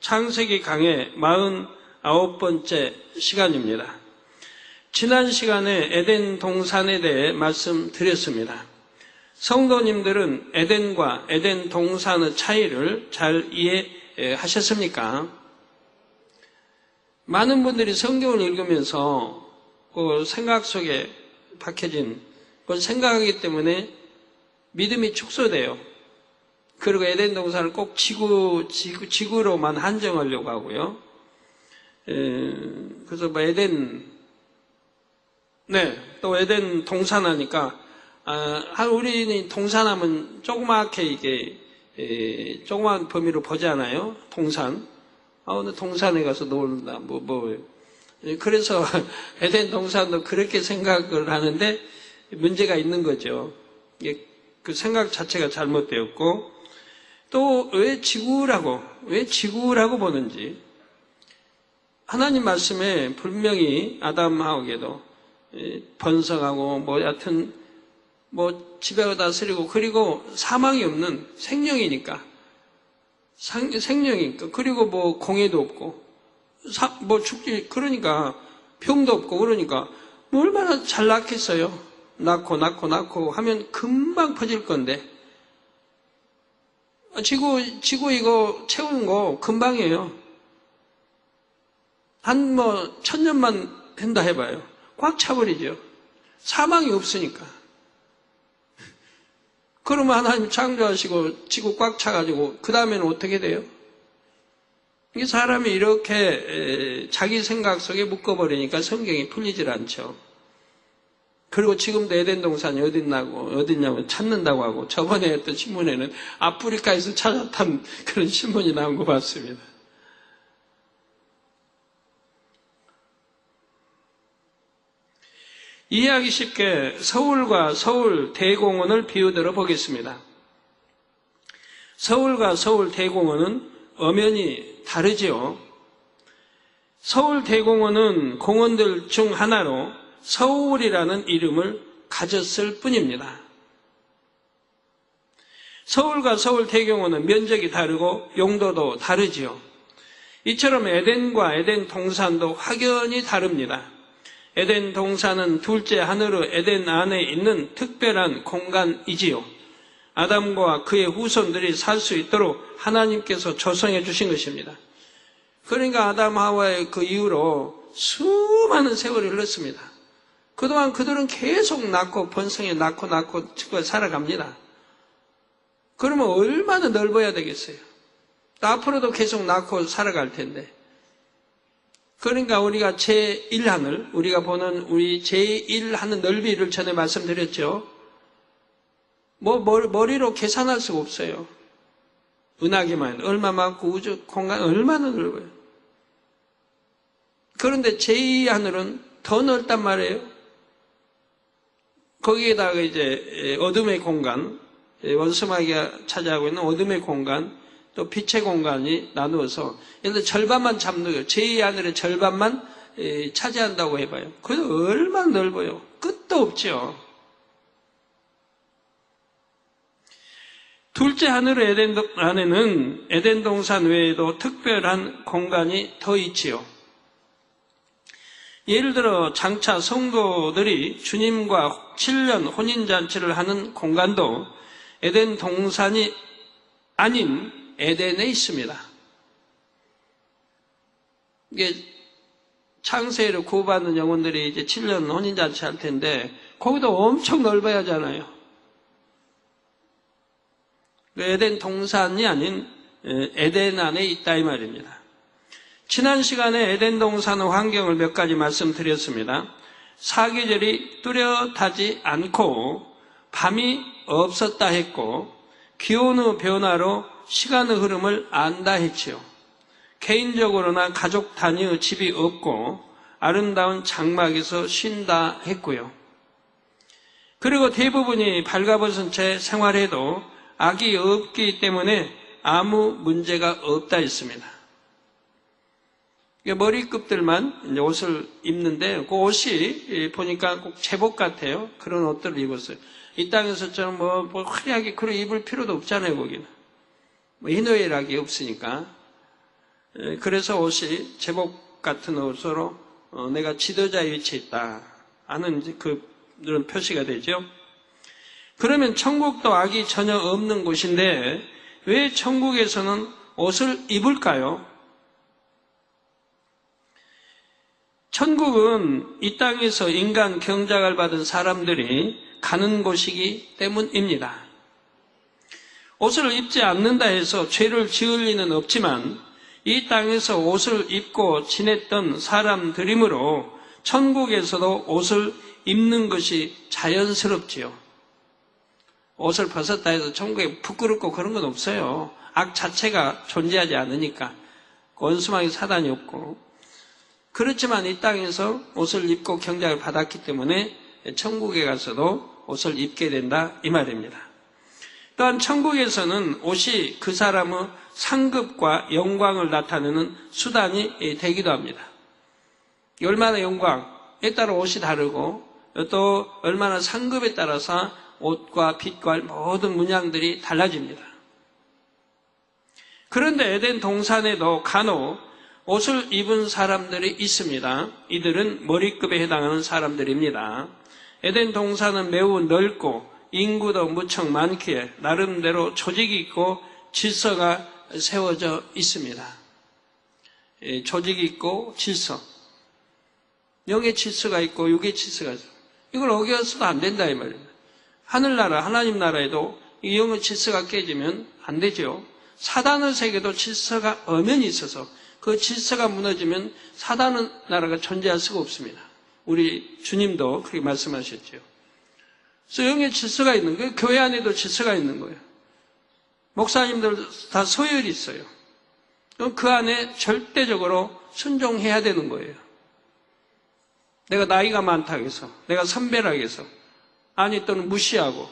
창세기 강의 49번째 시간입니다. 지난 시간에 에덴 동산에 대해 말씀드렸습니다. 성도님들은 에덴과 에덴 동산의 차이를 잘 이해하셨습니까? 많은 분들이 성경을 읽으면서 그 생각 속에 박혀진 그걸 생각하기 때문에 믿음이 축소돼요. 그리고 에덴 동산을 꼭 지구로만 한정하려고 하고요. 그래서 뭐 또 에덴 동산 하니까, 우리는 동산하면 조그맣게 이게, 조그만 범위로 보잖아요. 동산. 오늘 동산에 가서 놀다, 그래서 에덴 동산도 그렇게 생각을 하는데 문제가 있는 거죠. 그 생각 자체가 잘못되었고, 또 왜 지구라고 보는지. 하나님 말씀에 분명히 아담하고에도 번성하고 여하튼 지배하고 다스리고, 그리고 사망이 없는 생명이니까 그리고 공해도 없고 죽지, 그러니까 병도 없고, 그러니까 얼마나 잘 낳겠어요. 낳고 하면 금방 퍼질 건데, 지구 이거 채우는 거 금방이에요. 한 1000년만 한다 해봐요. 꽉 차버리죠. 사망이 없으니까. 그러면 하나님 창조하시고 지구 꽉 차가지고 그 다음에는 어떻게 돼요? 이 사람이 이렇게 자기 생각 속에 묶어버리니까 성경이 풀리질 않죠. 그리고 지금도 에덴 동산이 어딨냐고 찾는다고 하고, 저번에 했던 신문에는 아프리카에서 찾았던 그런 신문이 나온 거 봤습니다. 이해하기 쉽게 서울과 서울 대공원을 비유들어 보겠습니다. 서울과 서울 대공원은 엄연히 다르지요. 서울 대공원은 공원들 중 하나로 서울이라는 이름을 가졌을 뿐입니다. 서울과 서울 대공원은 면적이 다르고 용도도 다르지요. 이처럼 에덴과 에덴 동산도 확연히 다릅니다. 에덴 동산은 둘째 하늘의 에덴 안에 있는 특별한 공간이지요. 아담과 그의 후손들이 살 수 있도록 하나님께서 조성해 주신 것입니다. 그러니까 아담 하와의 그 이후로 수많은 세월이 흘렀습니다. 그동안 그들은 계속 낳고 번성해 낳고 살아갑니다. 그러면 얼마나 넓어야 되겠어요? 앞으로도 계속 낳고 살아갈 텐데. 그러니까 우리가 제1하늘, 우리가 보는 우리 제1하늘 넓이를 전에 말씀드렸죠. 머리로 계산할 수가 없어요. 은하계만 얼마 많고 우주 공간 얼마나 넓어요. 그런데 제2하늘은 더 넓단 말이에요. 거기에다가 이제 어둠의 공간, 원수마귀가 차지하고 있는 어둠의 공간, 또 빛의 공간이 나누어서, 예를 들어 절반만 잡는 거예요. 제2하늘의 절반만 차지한다고 해봐요. 그래도 얼마나 넓어요. 끝도 없죠. 둘째 하늘의 에덴 안에는 에덴 동산 외에도 특별한 공간이 더 있지요. 예를 들어 장차 성도들이 주님과 7년 혼인잔치를 하는 공간도 에덴 동산이 아닌 에덴에 있습니다. 이게 창세를 구원받는 영혼들이 이제 7년 혼인잔치 할 텐데, 거기도 엄청 넓어야 하잖아요. 에덴 동산이 아닌 에덴 안에 있다 이 말입니다. 지난 시간에 에덴 동산의 환경을 몇 가지 말씀드렸습니다. 사계절이 뚜렷하지 않고 밤이 없었다 했고, 기온의 변화로 시간의 흐름을 안다 했지요. 개인적으로나 가족 단위의 집이 없고 아름다운 장막에서 쉰다 했고요. 그리고 대부분이 발가벗은 채 생활해도 악이 없기 때문에 아무 문제가 없다 했습니다. 머리끝들만 이제 옷을 입는데, 그 옷이 보니까 꼭 제복 같아요. 그런 옷들을 입었어요. 이 땅에서처럼 화려하게 그런 입을 필요도 없잖아요, 거기는. 희노애락이 없으니까. 그래서 옷이 제복 같은 옷으로 내가 지도자의 위치에 있다 하는 그런 표시가 되죠. 그러면 천국도 악이 전혀 없는 곳인데 왜 천국에서는 옷을 입을까요? 천국은 이 땅에서 인간 경작을 받은 사람들이 가는 곳이기 때문입니다. 옷을 입지 않는다 해서 죄를 지을 리는 없지만 이 땅에서 옷을 입고 지냈던 사람들이므로 천국에서도 옷을 입는 것이 자연스럽지요. 옷을 벗었다 해서 천국에 부끄럽고 그런 건 없어요. 악 자체가 존재하지 않으니까. 원수마귀 사단이 없고. 그렇지만 이 땅에서 옷을 입고 경작을 받았기 때문에 천국에 가서도 옷을 입게 된다 이 말입니다. 또한 천국에서는 옷이 그 사람의 상급과 영광을 나타내는 수단이 되기도 합니다. 얼마나 영광에 따라 옷이 다르고 또 얼마나 상급에 따라서 옷과 빛과 모든 문양들이 달라집니다. 그런데 에덴 동산에도 간혹 옷을 입은 사람들이 있습니다. 이들은 머리급에 해당하는 사람들입니다. 에덴 동산은 매우 넓고 인구도 무척 많기에 나름대로 조직이 있고 질서가 세워져 있습니다. 조직이 있고 질서. 영의 질서가 있고 육의 질서가 있어요. 이걸 어겨서도 안 된다 이 말입니다. 하늘나라, 하나님 나라에도 이 영의 질서가 깨지면 안 되죠. 사단의 세계도 질서가 엄연히 있어서 그 질서가 무너지면 사단의 나라가 존재할 수가 없습니다. 우리 주님도 그렇게 말씀하셨죠. 그래서 영의 질서가 있는 거예요. 교회 안에도 질서가 있는 거예요. 목사님들 다 서열이 있어요. 그 안에 절대적으로 순종해야 되는 거예요. 내가 나이가 많다고 해서, 내가 선배라고 해서, 아니 또는 무시하고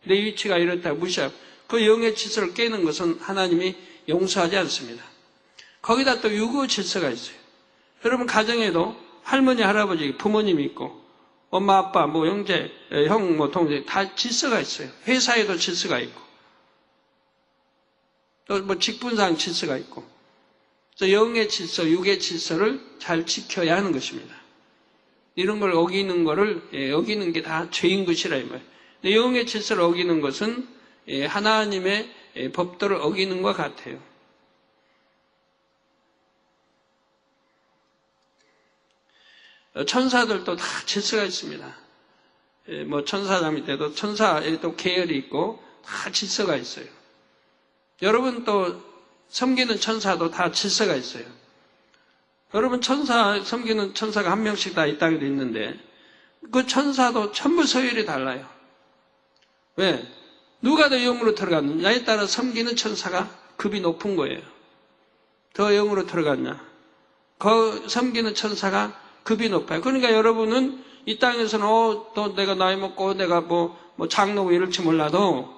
내 위치가 이렇다고 무시하고 그 영의 질서를 깨는 것은 하나님이 용서하지 않습니다. 거기다 또 육의 질서가 있어요. 여러분 가정에도 할머니, 할아버지, 부모님이 있고 엄마, 아빠, 뭐 형제, 형, 뭐 동생 다 질서가 있어요. 회사에도 질서가 있고 또 뭐 직분상 질서가 있고 그래서 영의 질서, 육의 질서를 잘 지켜야 하는 것입니다. 이런 걸 어기는 거를 어기는 게 다 죄인 것이라 이 말이에요. 영의 질서를 어기는 것은 하나님의 법도를 어기는 것 같아요. 천사들도 다 질서가 있습니다. 뭐 천사장 밑에도 천사에도 계열이 있고 다 질서가 있어요. 여러분 또 섬기는 천사도 다 질서가 있어요. 여러분 섬기는 천사가 한 명씩 다 이 땅에도 있는데 그 천사도 전부 서열이 달라요. 왜? 누가 더 영으로 들어갔느냐에 따라 섬기는 천사가 급이 높은 거예요. 더 영으로 들어갔냐? 그 섬기는 천사가 급이 높아요. 그러니까 여러분은 이 땅에서는 또 내가 나이 먹고 내가 뭐 장로고 이럴지 몰라도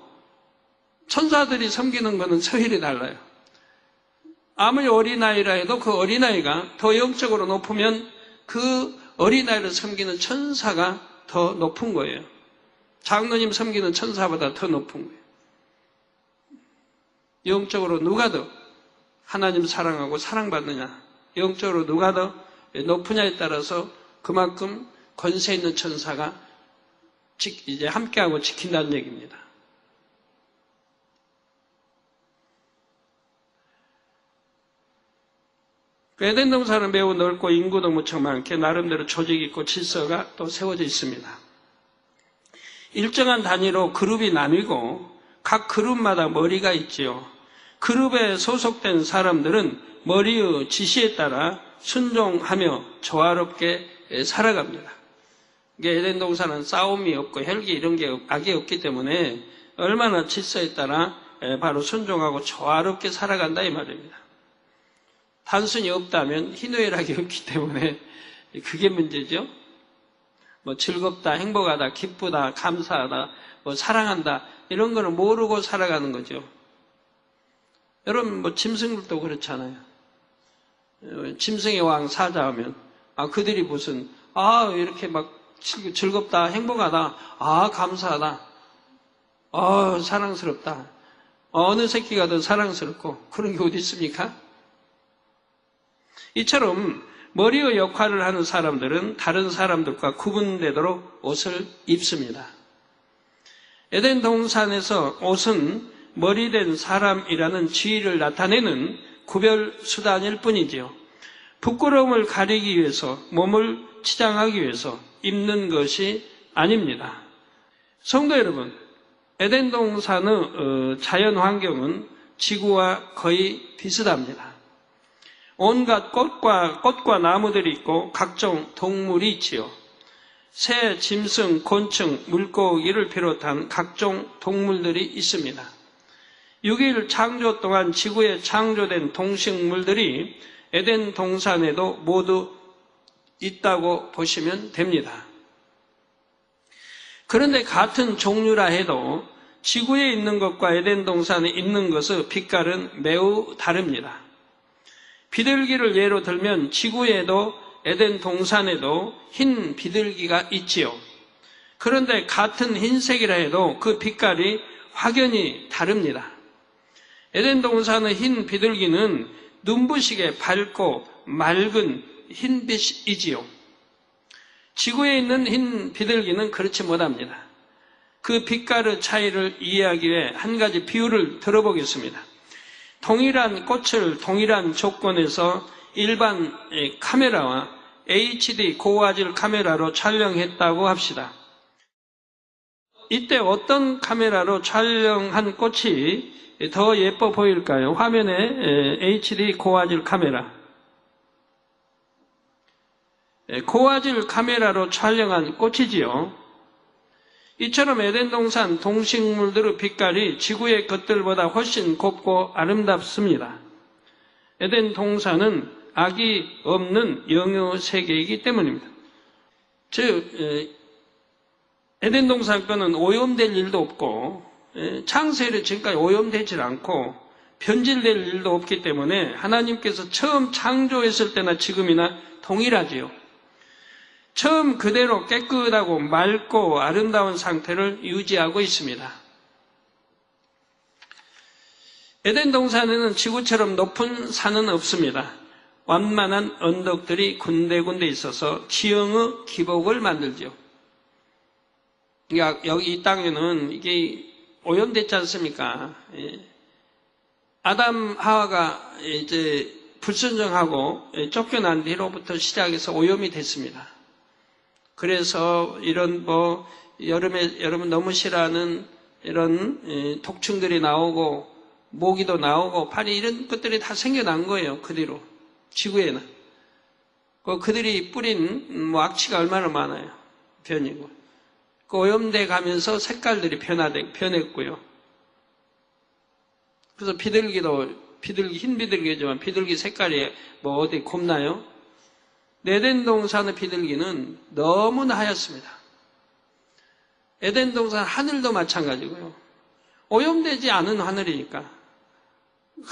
천사들이 섬기는 거는 서열이 달라요. 아무리 어린아이라 해도 그 어린아이가 더 영적으로 높으면 그 어린아이를 섬기는 천사가 더 높은 거예요. 장로님 섬기는 천사보다 더 높은 거예요. 영적으로 누가 더 하나님 사랑하고 사랑받느냐, 영적으로 누가 더 높으냐에 따라서 그만큼 권세 있는 천사가 이제 함께하고 지킨다는 얘기입니다. 에덴 동산은 매우 넓고 인구도 무척 많게 나름대로 조직이 있고 질서가 또 세워져 있습니다. 일정한 단위로 그룹이 나뉘고 각 그룹마다 머리가 있지요. 그룹에 소속된 사람들은 머리의 지시에 따라 순종하며 조화롭게 살아갑니다. 에덴 동산은 싸움이 없고 혈기 이런 게 악이 없기 때문에 얼마나 질서에 따라 바로 순종하고 조화롭게 살아간다 이 말입니다. 단순히 없다면 희노애락이 없기 때문에 그게 문제죠. 뭐 즐겁다, 행복하다, 기쁘다, 감사하다, 뭐 사랑한다 이런 거는 모르고 살아가는 거죠. 여러분 뭐 짐승들도 그렇잖아요. 짐승의 왕 사자하면 그들이 무슨 이렇게 막 즐겁다, 행복하다, 감사하다, 사랑스럽다. 어느 새끼가 더 사랑스럽고 그런 게 어디 있습니까? 이처럼 머리의 역할을 하는 사람들은 다른 사람들과 구분되도록 옷을 입습니다. 에덴 동산에서 옷은 머리된 사람이라는 지위를 나타내는 구별 수단일 뿐이지요. 부끄러움을 가리기 위해서, 몸을 치장하기 위해서 입는 것이 아닙니다. 성도 여러분, 에덴 동산의 자연 환경은 지구와 거의 비슷합니다. 온갖 꽃과 나무들이 있고 각종 동물이 있지요. 새, 짐승, 곤충, 물고기를 비롯한 각종 동물들이 있습니다. 6일 창조 동안 지구에 창조된 동식물들이 에덴 동산에도 모두 있다고 보시면 됩니다. 그런데 같은 종류라 해도 지구에 있는 것과 에덴 동산에 있는 것의 빛깔은 매우 다릅니다. 비둘기를 예로 들면 지구에도 에덴 동산에도 흰 비둘기가 있지요. 그런데 같은 흰색이라 해도 그 빛깔이 확연히 다릅니다. 에덴 동산의 흰 비둘기는 눈부시게 밝고 맑은 흰빛이지요. 지구에 있는 흰 비둘기는 그렇지 못합니다. 그 빛깔의 차이를 이해하기 위해 한 가지 비유를 들어보겠습니다. 동일한 꽃을 동일한 조건에서 일반 카메라와 HD 고화질 카메라로 촬영했다고 합시다. 이때 어떤 카메라로 촬영한 꽃이 더 예뻐 보일까요? 화면에 HD 고화질 카메라. 고화질 카메라로 촬영한 꽃이지요. 이처럼 에덴 동산 동식물들의 빛깔이 지구의 것들보다 훨씬 곱고 아름답습니다. 에덴 동산은 악이 없는 영의 세계이기 때문입니다. 즉, 에덴 동산 거는 오염될 일도 없고 창세일에 지금까지 오염되질 않고 변질될 일도 없기 때문에 하나님께서 처음 창조했을 때나 지금이나 동일하지요. 처음 그대로 깨끗하고 맑고 아름다운 상태를 유지하고 있습니다. 에덴 동산에는 지구처럼 높은 산은 없습니다. 완만한 언덕들이 군데군데 있어서 지형의 기복을 만들죠. 그러니까 여기 이 땅에는 이게 오염됐지 않습니까? 아담 하와가 이제 불순종하고 쫓겨난 뒤로부터 시작해서 오염이 됐습니다. 그래서 이런 여름에 여러분 너무 싫어하는 이런 독충들이 나오고 모기도 나오고 파리 이런 것들이 다 생겨난 거예요. 그 뒤로 지구에는 그들이 뿌린 악취가 얼마나 많아요. 변이고 오염돼 가면서 색깔들이 변했고요. 그래서 흰 비둘기지만 비둘기 색깔이 어디 곱나요? 에덴 동산의 비둘기는 너무나 하얗습니다. 에덴 동산 하늘도 마찬가지고요. 오염되지 않은 하늘이니까.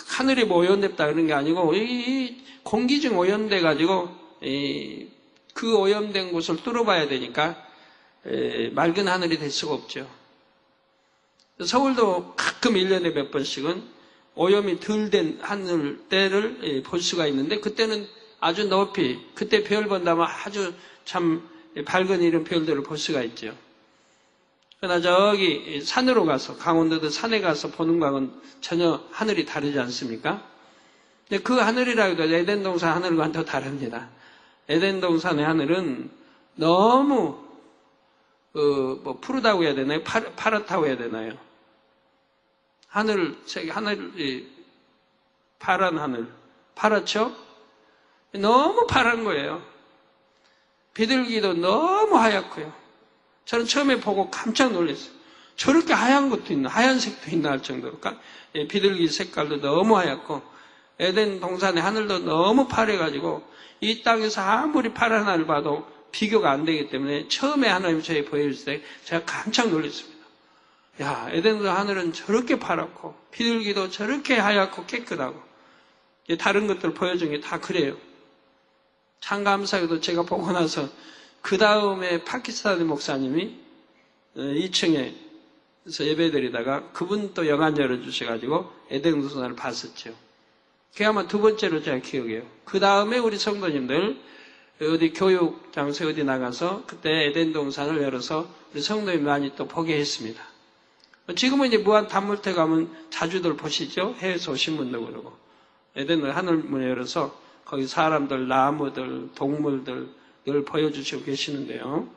하늘이 오염됐다 그런 게 아니고 이 공기 중 오염돼 가지고 그 오염된 곳을 뚫어봐야 되니까 맑은 하늘이 될 수가 없죠. 서울도 가끔 1년에 몇 번씩은 오염이 덜 된 하늘 때를 볼 수가 있는데 그때는 아주 높이 그때 별 본다면 아주 참 밝은 이런 별들을 볼 수가 있죠. 그러나 저기 산으로 가서 강원도도 산에 가서 보는 거하고는 전혀 하늘이 다르지 않습니까? 근데 그 하늘이라 해도 에덴 동산 하늘과는 더 다릅니다. 에덴 동산의 하늘은 너무 푸르다고 해야 되나요? 파랗다고 해야 되나요? 파란 하늘 파랗죠? 너무 파란 거예요. 비둘기도 너무 하얗고요. 저는 처음에 보고 깜짝 놀랐어요. 저렇게 하얀 것도 있나, 하얀색도 있나 할 정도로 비둘기 색깔도 너무 하얗고 에덴 동산의 하늘도 너무 파래가지고 이 땅에서 아무리 파란 하늘 봐도 비교가 안 되기 때문에 처음에 하나님 저에게 보여줄 때 제가 깜짝 놀랐습니다. 야, 에덴 동산 하늘은 저렇게 파랗고 비둘기도 저렇게 하얗고 깨끗하고 다른 것들 보여준 게 다 그래요. 참 감사하게도 제가 보고 나서 그 다음에 파키스탄의 목사님이 2층에서 예배드리다가 그분 또 영안 열어주셔가지고 에덴 동산을 봤었죠. 그게 아마 두 번째로 제가 기억해요. 그 다음에 우리 성도님들 어디 교육 장소에 어디 나가서 그때 에덴 동산을 열어서 우리 성도님 많이 또 보게 했습니다. 지금은 이제 무한 단물태 가면 자주들 보시죠? 해외에서 오신 분도 그러고. 에덴을 하늘문에 열어서 거기 사람들, 나무들, 동물들 늘 보여주시고 계시는데요.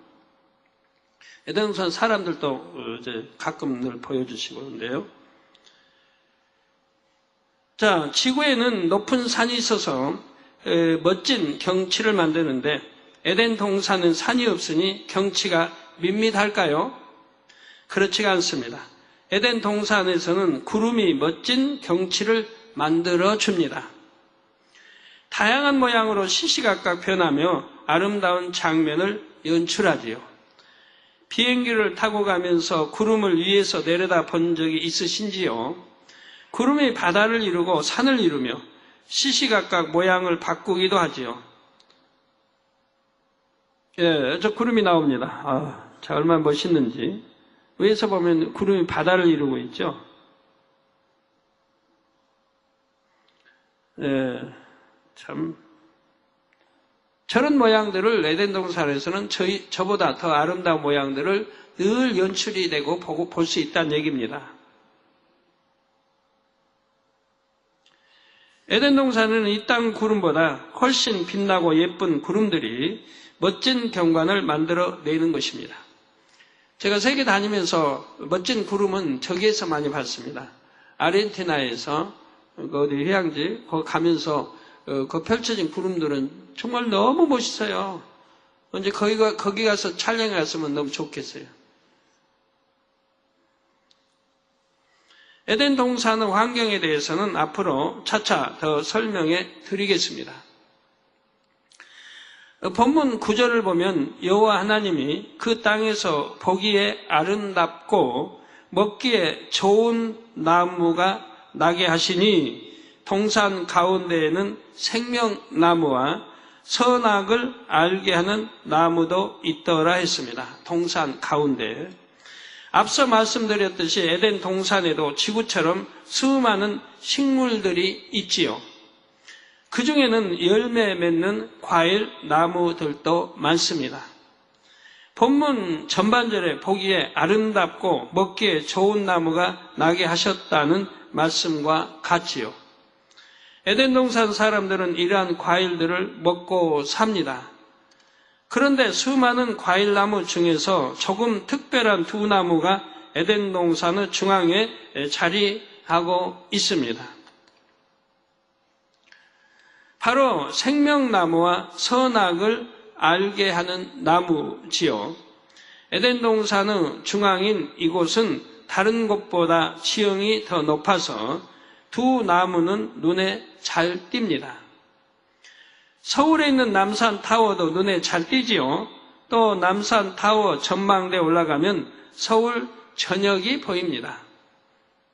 에덴 동산 사람들도 이제 가끔 늘 보여주시고 그러는데요. 자, 지구에는 높은 산이 있어서 멋진 경치를 만드는데 에덴 동산은 산이 없으니 경치가 밋밋할까요? 그렇지가 않습니다. 에덴 동산에서는 구름이 멋진 경치를 만들어 줍니다. 다양한 모양으로 시시각각 변하며 아름다운 장면을 연출하지요. 비행기를 타고 가면서 구름을 위에서 내려다 본 적이 있으신지요? 구름이 바다를 이루고 산을 이루며 시시각각 모양을 바꾸기도 하지요. 예, 저 구름이 나옵니다. 자, 얼마나 멋있는지. 위에서 보면 구름이 바다를 이루고 있죠. 예, 참. 저런 모양들을 에덴 동산에서는 저보다 더 아름다운 모양들을 늘 연출이 되고 보고 볼 수 있다는 얘기입니다. 에덴 동산에는 이 땅 구름보다 훨씬 빛나고 예쁜 구름들이 멋진 경관을 만들어내는 것입니다. 제가 세계 다니면서 멋진 구름은 저기에서 많이 봤습니다. 아르헨티나에서 어디 휴양지 거기 가면서 그 펼쳐진 구름들은 정말 너무 멋있어요. 언제 거기 가서 촬영해 갔으면 너무 좋겠어요. 에덴 동산의 환경에 대해서는 앞으로 차차 더 설명해 드리겠습니다. 본문 9절을 보면 여호와 하나님이 그 땅에서 보기에 아름답고 먹기에 좋은 나무가 나게 하시니 동산 가운데에는 생명나무와 선악을 알게 하는 나무도 있더라 했습니다. 동산 가운데. 앞서 말씀드렸듯이 에덴 동산에도 지구처럼 수많은 식물들이 있지요. 그 중에는 열매 맺는 과일 나무들도 많습니다. 본문 전반절에 보기에 아름답고 먹기에 좋은 나무가 나게 하셨다는 말씀과 같지요. 에덴 동산 사람들은 이러한 과일들을 먹고 삽니다. 그런데 수많은 과일나무 중에서 조금 특별한 두 나무가 에덴 동산의 중앙에 자리하고 있습니다. 바로 생명나무와 선악을 알게 하는 나무지요. 에덴 동산의 중앙인 이곳은 다른 곳보다 지형이 더 높아서 두 나무는 눈에 잘 띕니다. 서울에 있는 남산타워도 눈에 잘 띄지요. 또 남산타워 전망대에 올라가면 서울 전역이 보입니다.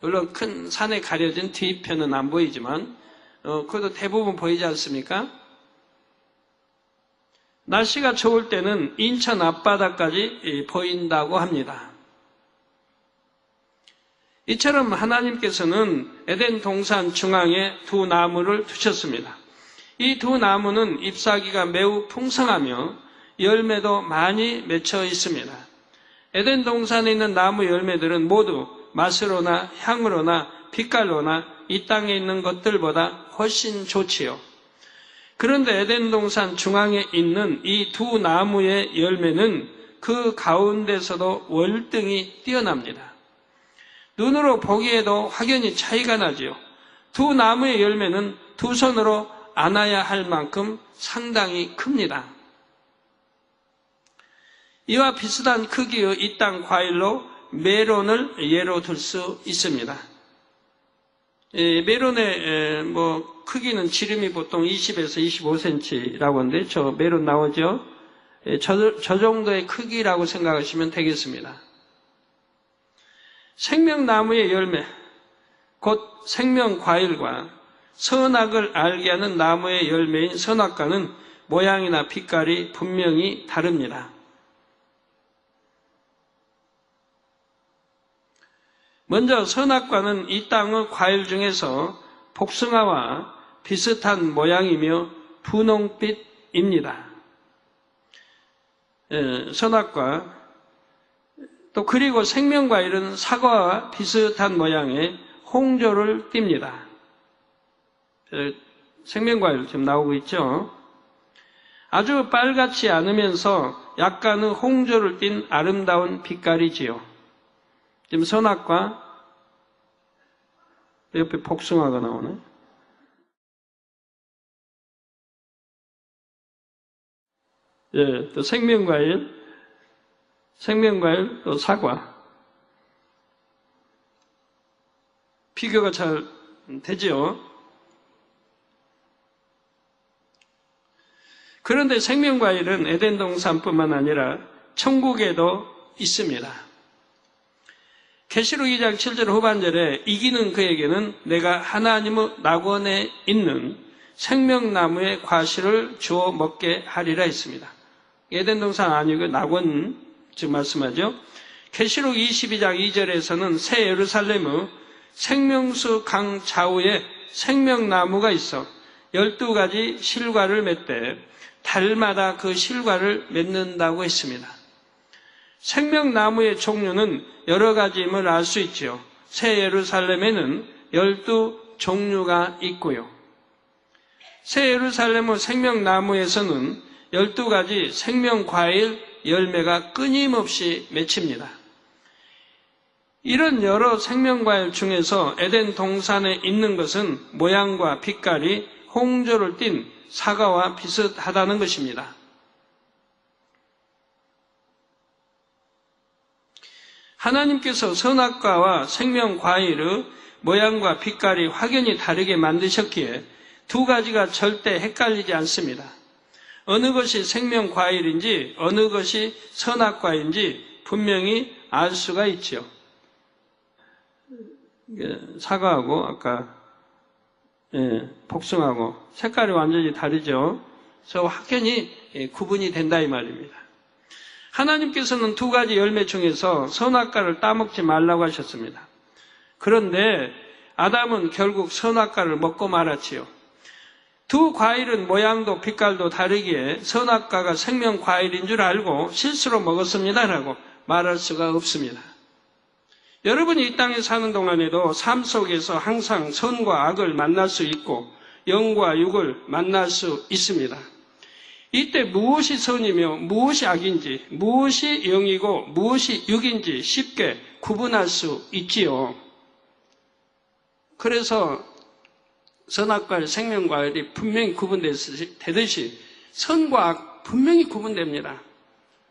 물론 큰 산에 가려진 뒤편은 안 보이지만 그래도 대부분 보이지 않습니까? 날씨가 좋을 때는 인천 앞바다까지 보인다고 합니다. 이처럼 하나님께서는 에덴 동산 중앙에 두 나무를 두셨습니다. 이 두 나무는 잎사귀가 매우 풍성하며 열매도 많이 맺혀 있습니다. 에덴 동산에 있는 나무 열매들은 모두 맛으로나 향으로나 빛깔로나 이 땅에 있는 것들보다 훨씬 좋지요. 그런데 에덴 동산 중앙에 있는 이 두 나무의 열매는 그 가운데서도 월등히 뛰어납니다. 눈으로 보기에도 확연히 차이가 나지요. 두 나무의 열매는 두 손으로 안아야 할 만큼 상당히 큽니다. 이와 비슷한 크기의 이 땅 과일로 메론을 예로 들 수 있습니다. 메론의 크기는 지름이 보통 20에서 25cm라고 하는데 저 메론 나오죠? 저 정도의 크기라고 생각하시면 되겠습니다. 생명나무의 열매, 곧 생명과일과 선악을 알게 하는 나무의 열매인 선악과는 모양이나 빛깔이 분명히 다릅니다. 먼저 선악과는 이 땅의 과일 중에서 복숭아와 비슷한 모양이며 분홍빛입니다. 선악과 또 그리고 생명과일은 사과와 비슷한 모양의 홍조를 띱니다. 생명과일 지금 나오고 있죠. 아주 빨갛지 않으면서 약간의 홍조를 띤 아름다운 빛깔이지요. 지금 선악과 옆에 복숭아가 나오네. 예, 또 생명과일, 또 사과. 비교가 잘 되죠. 그런데 생명과일은 에덴 동산뿐만 아니라 천국에도 있습니다. 계시록 2장 7절 후반절에 이기는 그에게는 내가 하나님의 낙원에 있는 생명나무의 과실을 주어 먹게 하리라 했습니다. 에덴 동산 아니고 낙원 지금 말씀하죠. 계시록 22장 2절에서는 새 예루살렘의 생명수 강 좌우에 생명나무가 있어 12가지 실과를 맺되 달마다 그 실과를 맺는다고 했습니다. 생명나무의 종류는 여러 가지임을 알 수 있지요. 새 예루살렘에는 12종류가 있고요. 새 예루살렘의 생명나무에서는 12가지 생명과일 열매가 끊임없이 맺힙니다. 이런 여러 생명과일 중에서 에덴 동산에 있는 것은 모양과 빛깔이 홍조를 띤 사과와 비슷하다는 것입니다. 하나님께서 선악과와 생명과일의 모양과 빛깔이 확연히 다르게 만드셨기에 두 가지가 절대 헷갈리지 않습니다. 어느 것이 생명과일인지 어느 것이 선악과인지 분명히 알 수가 있죠. 사과하고 아까 복숭아하고 색깔이 완전히 다르죠. 그래서 확연히 구분이 된다 이 말입니다. 하나님께서는 두 가지 열매 중에서 선악과를 따먹지 말라고 하셨습니다. 그런데 아담은 결국 선악과를 먹고 말았지요. 두 과일은 모양도 빛깔도 다르기에 선악과가 생명과일인 줄 알고 실수로 먹었습니다라고 말할 수가 없습니다. 여러분이 이 땅에 사는 동안에도 삶 속에서 항상 선과 악을 만날 수 있고 영과 육을 만날 수 있습니다. 이때 무엇이 선이며 무엇이 악인지, 무엇이 영이고 무엇이 육인지 쉽게 구분할 수 있지요. 그래서 선악과일, 생명과일이 분명히 구분되듯이 선과 악 분명히 구분됩니다.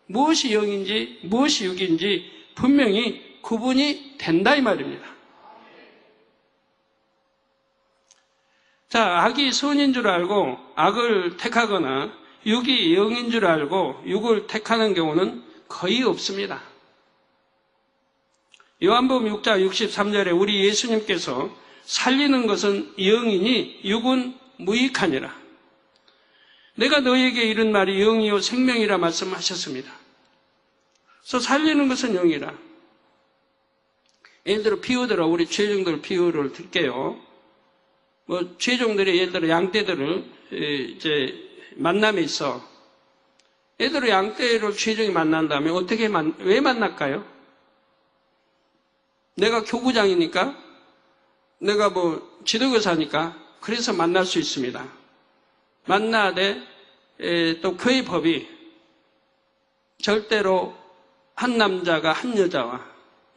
무엇이 영인지 무엇이 육인지 분명히 구분이 된다 이 말입니다. 자, 악이 선인 줄 알고 악을 택하거나 육이 영인 줄 알고 육을 택하는 경우는 거의 없습니다. 요한복음 6장 63절에 우리 예수님께서 살리는 것은 영이니 육은 무익하니라. 내가 너에게 이른 말이 영이요 생명이라 말씀하셨습니다. 그래서 살리는 것은 영이라. 예를 들어 비유들어 우리 죄종들 비유를 들게요. 죄종들이 예를 들어 양떼들을 이제 만남에 있어. 예를 들어 양떼를 죄종이 만난다면 왜 만날까요? 내가 교구장이니까, 내가 지도교사니까 그래서 만날 수 있습니다. 만나되 또 교회 법이 절대로 한 남자가 한 여자와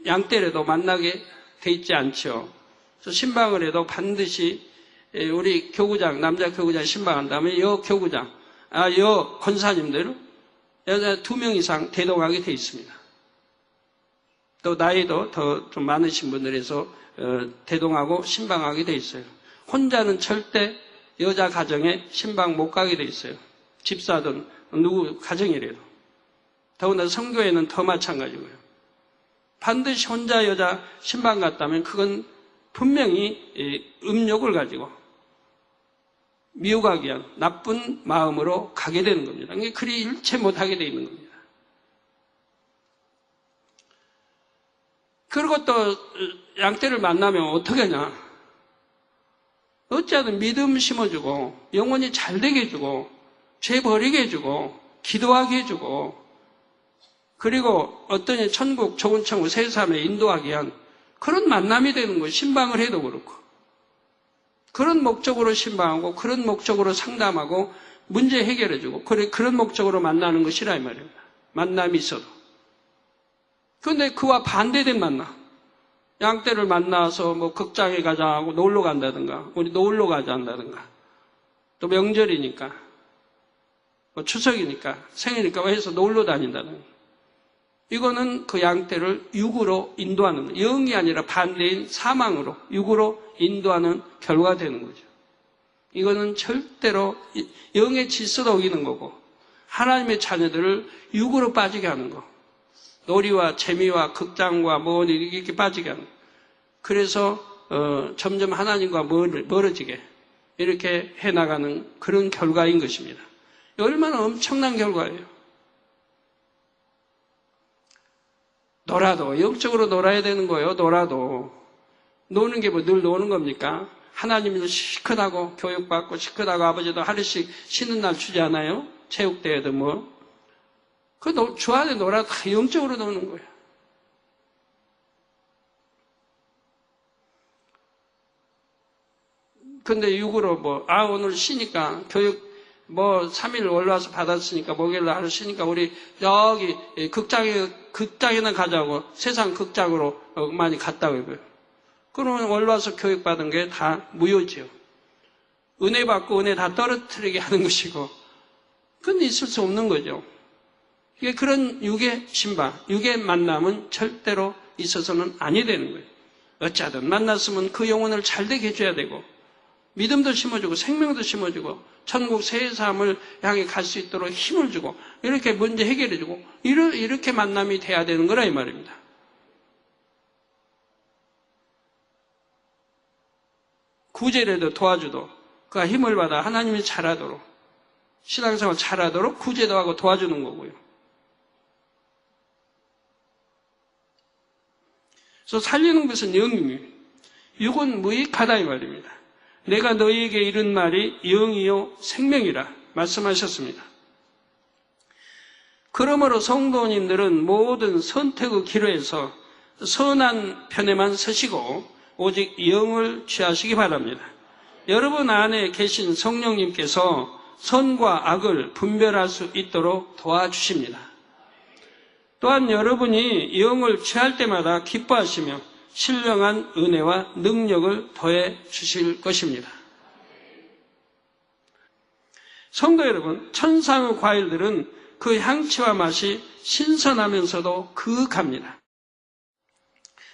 양떼라도 만나게 돼 있지 않죠. 그래서 신방을 해도 반드시 우리 교구장, 남자 교구장 신방한다면 여 교구장, 여 권사님들 여자 2명 이상 대동하게 돼 있습니다. 또 나이도 더 좀 많으신 분들에서 대동하고 신방하게 돼 있어요. 혼자는 절대 여자 가정에 신방 못 가게 돼 있어요. 집사든 누구 가정이라도. 더군다나 성교회는 더 마찬가지고요. 반드시 혼자 여자 신방 갔다면 그건 분명히 음욕을 가지고 미혹하기 위한 나쁜 마음으로 가게 되는 겁니다. 그리 일체 못하게 되어 있는 겁니다. 그리고 또 양떼를 만나면 어떻게 하냐? 어찌하든 믿음 심어주고 영혼이 잘되게 해주고 죄 버리게 해주고 기도하게 해주고 그리고 어떤 천국 좋은 천국 새 삶에 인도하기 위한 그런 만남이 되는 거예요. 신방을 해도 그렇고 그런 목적으로 신방하고 그런 목적으로 상담하고 문제 해결해주고 그런 목적으로 만나는 것이라 이 말입니다. 만남이 있어도. 그런데 그와 반대된 만남. 양떼를 만나서 뭐 극장에 가자 하고 놀러 간다든가 우리 놀러 가자 한다든가 또 명절이니까 뭐 추석이니까 생일이니까 해서 놀러 다닌다든가 이거는 그 양떼를 육으로 인도하는 거예요. 영이 아니라 반대인 사망으로 육으로 인도하는 결과가 되는 거죠. 이거는 절대로 영의 질서도 어기는 거고 하나님의 자녀들을 육으로 빠지게 하는 거. 놀이와 재미와 극장과 뭐 이렇게 빠지게 하는 거. 그래서 점점 하나님과 멀어지게 이렇게 해나가는 그런 결과인 것입니다. 얼마나 엄청난 결과예요. 놀아도 영적으로 놀아야 되는 거예요. 놀아도 노는 게 뭐 늘 노는 겁니까? 하나님도 시큰하고 교육받고 시큰하고 아버지도 하루씩 쉬는 날 주지 않아요? 체육대회도 뭐. 주 안에 놀아도 다 영적으로 노는 거예요. 근데 육으로 오늘 쉬니까 교육 3일 올라와서 받았으니까 목요일날 하루 쉬니까 우리 여기 극장에나 가자고 세상 극장으로 많이 갔다고요. 그러면 올라와서 교육받은 게 다 무효지요. 은혜 받고 은혜 다 떨어뜨리게 하는 것이고 그건 있을 수 없는 거죠. 이게 그런 육의 신방, 육의 만남은 절대로 있어서는 아니 되는 거예요. 어찌하든 만났으면 그 영혼을 잘되게 해줘야 되고 믿음도 심어주고 생명도 심어주고 천국 새 삶을 향해 갈 수 있도록 힘을 주고 이렇게 문제 해결해주고 이렇게 만남이 돼야 되는 거라 이 말입니다. 구제라도 도와주도 그가 힘을 받아 하나님이 잘하도록 신앙생활 잘하도록 구제도 하고 도와주는 거고요. 그래서 살리는 것은 영이며 육은 무익하다 이 말입니다. 내가 너희에게 이른 말이 영이요 생명이라 말씀하셨습니다. 그러므로 성도님들은 모든 선택의 기로에서 선한 편에만 서시고 오직 영을 취하시기 바랍니다. 여러분 안에 계신 성령님께서 선과 악을 분별할 수 있도록 도와주십니다. 또한 여러분이 영을 취할 때마다 기뻐하시며 신령한 은혜와 능력을 더해 주실 것입니다. 성도 여러분, 천상의 과일들은 그 향취와 맛이 신선하면서도 그윽합니다.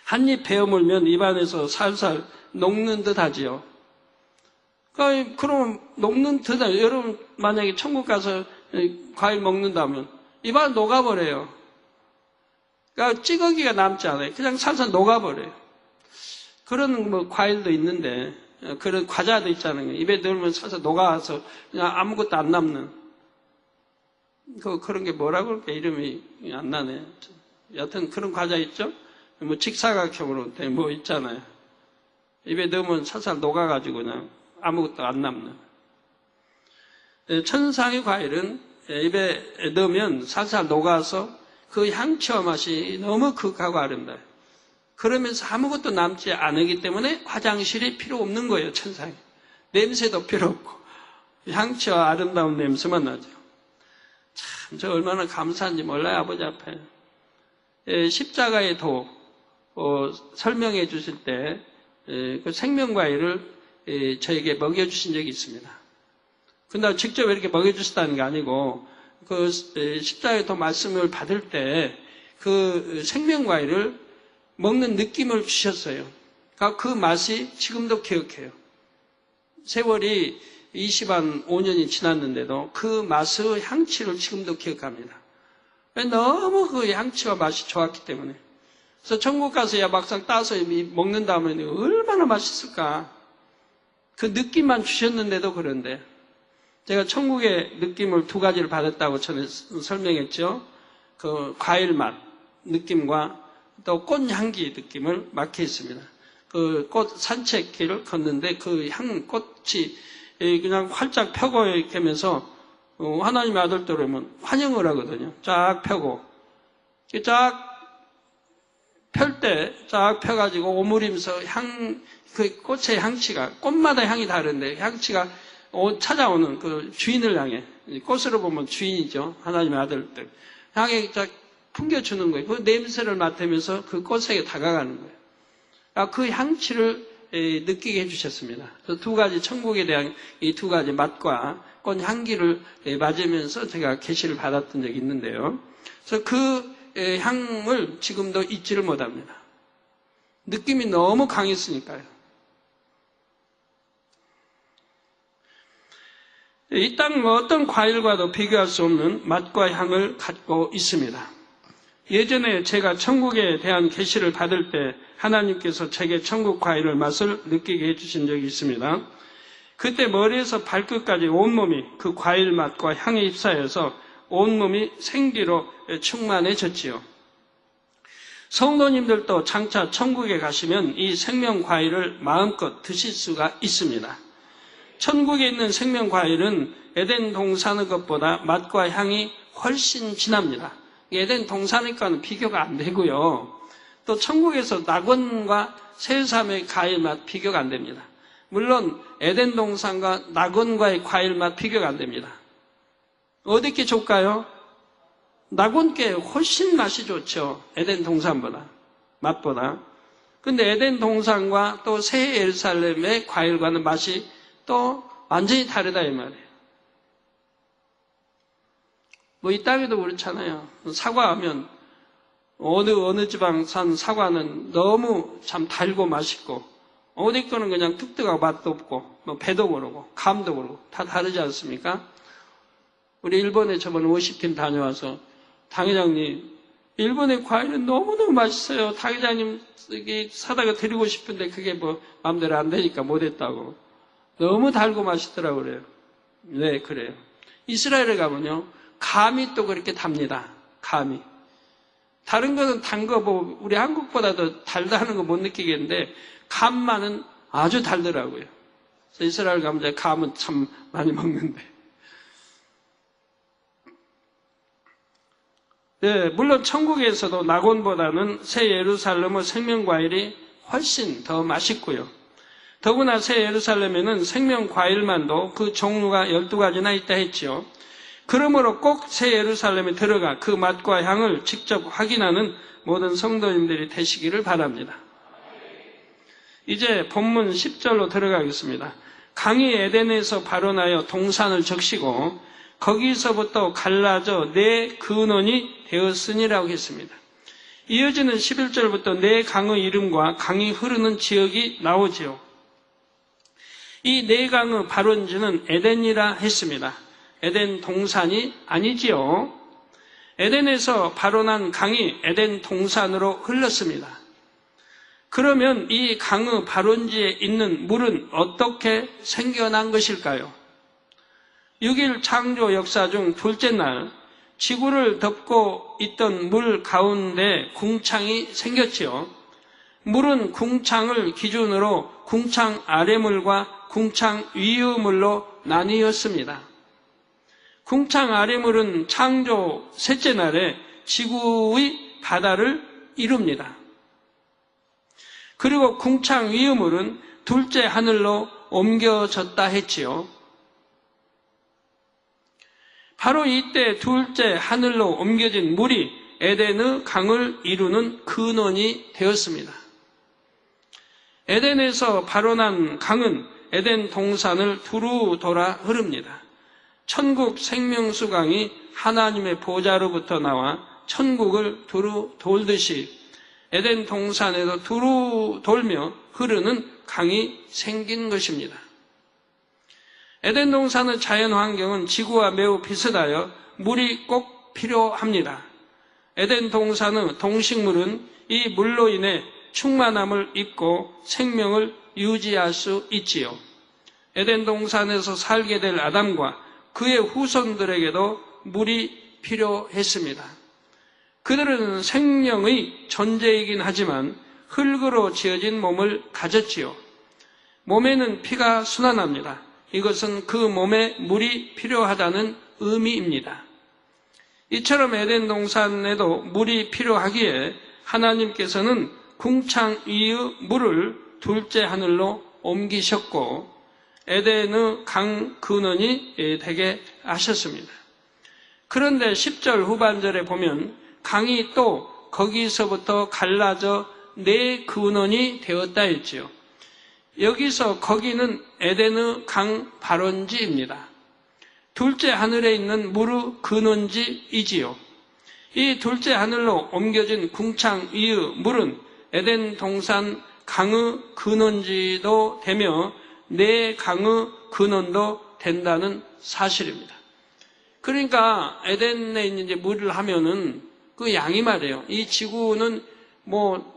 한 입 베어물면 입안에서 살살 녹는 듯 하지요. 그럼 녹는 듯 하죠. 여러분 만약에 천국 가서 과일 먹는다면 입안 녹아버려요. 그러니까 찌꺼기가 남지 않아요. 그냥 살살 녹아버려요. 그런 과일도 있는데, 그런 과자도 있잖아요. 입에 넣으면 살살 녹아서 그냥 아무것도 안 남는. 그런 게 뭐라고 그럴까? 이름이 안 나네. 여하튼 그런 과자 있죠? 직사각형으로 된 있잖아요. 입에 넣으면 살살 녹아가지고 그냥 아무것도 안 남는. 천상의 과일은 입에 넣으면 살살 녹아서 그 향취와 맛이 너무 극하고 아름다워요. 그러면서 아무것도 남지 않기 때문에 화장실이 필요 없는 거예요, 천상에. 냄새도 필요 없고 향취와 아름다운 냄새만 나죠. 참, 저 얼마나 감사한지 몰라요, 아버지 앞에. 십자가의 도 설명해 주실 때 그 생명과일을 저에게 먹여주신 적이 있습니다. 근데 직접 이렇게 먹여주셨다는 게 아니고 그 십자가의 도 말씀을 받을 때 그 생명과일을 먹는 느낌을 주셨어요. 그 맛이 지금도 기억해요. 세월이 25년이 지났는데도 그 맛의 향취를 지금도 기억합니다. 너무 그 향취와 맛이 좋았기 때문에. 그래서 천국 가서 막상 따서 먹는 다음에 얼마나 맛있을까. 그 느낌만 주셨는데도 그런데 제가 천국의 느낌을 두 가지를 받았다고 전에 설명했죠. 그 과일 맛 느낌과 또 꽃향기 느낌을 맡게 했습니다. 그 꽃 산책길을 걷는데 그 꽃이 그냥 활짝 펴고 이렇게 하면서 하나님의 아들들 오면 환영을 하거든요. 쫙 펴고 쫙 펼 때 쫙 펴가지고 오므리면서 그 꽃의 향취가 꽃마다 향이 다른데 향취가 찾아오는 그 주인을 향해 꽃으로 보면 주인이죠. 하나님의 아들들 향에 쫙 풍겨주는 거예요. 그 냄새를 맡으면서 그 꽃에게 다가가는 거예요. 그 향취를 느끼게 해주셨습니다. 두 가지 천국에 대한 이 두 가지 맛과 꽃 향기를 맞으면서 제가 계시를 받았던 적이 있는데요. 그래서 그 향을 지금도 잊지를 못합니다. 느낌이 너무 강했으니까요. 이 땅 어떤 과일과도 비교할 수 없는 맛과 향을 갖고 있습니다. 예전에 제가 천국에 대한 계시를 받을 때 하나님께서 제게 천국 과일의 맛을 느끼게 해주신 적이 있습니다. 그때 머리에서 발끝까지 온몸이 그 과일 맛과 향에 휩싸여서 온몸이 생기로 충만해졌지요. 성도님들도 장차 천국에 가시면 이 생명 과일을 마음껏 드실 수가 있습니다. 천국에 있는 생명 과일은 에덴 동산의 것보다 맛과 향이 훨씬 진합니다. 에덴 동산과는 비교가 안 되고요. 또 천국에서 낙원과 새삼의 과일 맛 비교가 안 됩니다. 물론 에덴 동산과 낙원과의 과일 맛 비교가 안 됩니다. 어디께 좋을까요? 낙원께 훨씬 맛이 좋죠. 에덴 동산보다, 맛보다. 근데 에덴 동산과 또 새 예루살렘의 과일과는 맛이 또 완전히 다르다 이 말이에요. 이 땅에도 그렇잖아요. 사과하면 어느 지방 산 사과는 너무 참 달고 맛있고 어디 거는 그냥 뚝뚝하고 맛도 없고 배도 그러고 감도 그러고 다 다르지 않습니까? 우리 일본에 저번에 50팀 다녀와서 당회장님 일본의 과일은 너무너무 맛있어요. 당회장님 사다가 드리고 싶은데 그게 마음대로 안 되니까 못했다고. 너무 달고 맛있더라고 그래요. 네, 그래요. 이스라엘에 가면요 감이 또 그렇게 답니다. 감이. 다른 거는 단 거 우리 한국보다 더 달다는 거 못 느끼겠는데 감만은 아주 달더라고요. 그래서 이스라엘 가면 감은 참 많이 먹는데. 네, 물론 천국에서도 낙원보다는 새 예루살렘의 생명과일이 훨씬 더 맛있고요. 더구나 새 예루살렘에는 생명과일만도 그 종류가 12가지나 있다 했지요. 그러므로 꼭 새 예루살렘에 들어가 그 맛과 향을 직접 확인하는 모든 성도님들이 되시기를 바랍니다. 이제 본문 10절로 들어가겠습니다. 강이 에덴에서 발원하여 동산을 적시고 거기서부터 갈라져 네 근원이 되었으니라고 했습니다. 이어지는 11절부터 네 강의 이름과 강이 흐르는 지역이 나오지요. 이 네 강의 발원지는 에덴이라 했습니다. 에덴 동산이 아니지요. 에덴에서 발원한 강이 에덴 동산으로 흘렀습니다. 그러면 이 강의 발원지에 있는 물은 어떻게 생겨난 것일까요? 6일 창조 역사 중 둘째 날 지구를 덮고 있던 물 가운데 궁창이 생겼지요. 물은 궁창을 기준으로 궁창 아래물과 궁창 위의 물로 나뉘었습니다. 궁창 아래물은 창조 셋째 날에 지구의 바다를 이룹니다. 그리고 궁창 위의 물은 둘째 하늘로 옮겨졌다 했지요. 바로 이때 둘째 하늘로 옮겨진 물이 에덴의 강을 이루는 근원이 되었습니다. 에덴에서 발원한 강은 에덴 동산을 두루 돌아 흐릅니다. 천국 생명수강이 하나님의 보좌로부터 나와 천국을 두루 돌듯이 에덴 동산에서 두루 돌며 흐르는 강이 생긴 것입니다. 에덴 동산의 자연 환경은 지구와 매우 비슷하여 물이 꼭 필요합니다. 에덴 동산의 동식물은 이 물로 인해 충만함을 입고 생명을 유지할 수 있지요. 에덴 동산에서 살게 될 아담과 그의 후손들에게도 물이 필요했습니다. 그들은 생명의 존재이긴 하지만 흙으로 지어진 몸을 가졌지요. 몸에는 피가 순환합니다. 이것은 그 몸에 물이 필요하다는 의미입니다. 이처럼 에덴 동산에도 물이 필요하기에 하나님께서는 궁창 위의 물을 둘째 하늘로 옮기셨고 에덴의 강 근원이 되게 하셨습니다. 그런데 10절 후반절에 보면 강이 또 거기서부터 갈라져 네 근원이 되었다 했지요. 여기서 거기는 에덴의 강 발원지입니다. 둘째 하늘에 있는 물의 근원지이지요. 이 둘째 하늘로 옮겨진 궁창 위의 물은 에덴 동산 강의 근원지도 되며 네 강의 근원도 된다는 사실입니다. 그러니까 에덴에 이제 물을 하면은 그 양이 말이에요. 이 지구는 뭐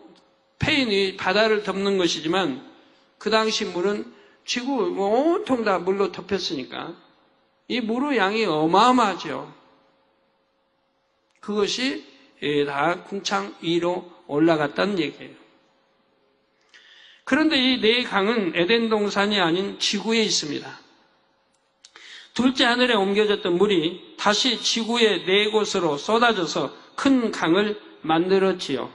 페인이 바다를 덮는 것이지만 그 당시 물은 지구 온통 다 물로 덮였으니까 이 물의 양이 어마어마하죠. 그것이 다 궁창 위로 올라갔다는 얘기예요. 그런데 이 네 강은 에덴 동산이 아닌 지구에 있습니다. 둘째 하늘에 옮겨졌던 물이 다시 지구의 네 곳으로 쏟아져서 큰 강을 만들었지요.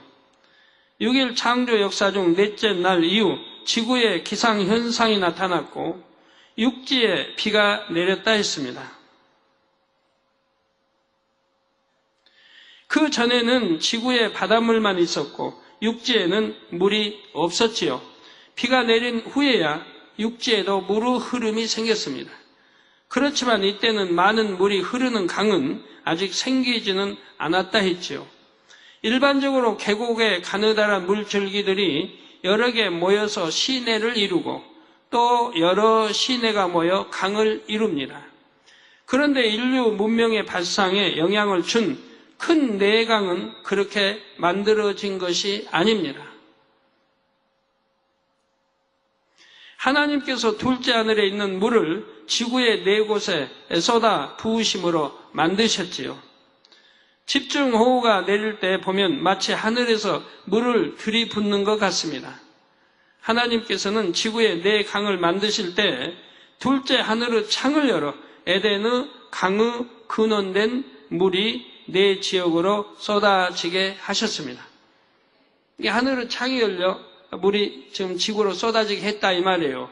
6일 창조 역사 중 넷째 날 이후 지구에 기상현상이 나타났고 육지에 비가 내렸다 했습니다. 그 전에는 지구에 바닷물만 있었고 육지에는 물이 없었지요. 비가 내린 후에야 육지에도 물의 흐름이 생겼습니다. 그렇지만 이때는 많은 물이 흐르는 강은 아직 생기지는 않았다 했지요. 일반적으로 계곡에 가느다란 물줄기들이 여러 개 모여서 시내를 이루고 또 여러 시내가 모여 강을 이룹니다. 그런데 인류 문명의 발상에 영향을 준 큰 네 강은 그렇게 만들어진 것이 아닙니다. 하나님께서 둘째 하늘에 있는 물을 지구의 네 곳에 쏟아 부으심으로 만드셨지요. 집중호우가 내릴 때 보면 마치 하늘에서 물을 들이붓는 것 같습니다. 하나님께서는 지구의 네 강을 만드실 때 둘째 하늘의 창을 열어 에덴의 강의 근원된 물이 네 지역으로 쏟아지게 하셨습니다. 이게 하늘의 창이 열려 물이 지금 지구로 쏟아지게 했다 이 말이에요.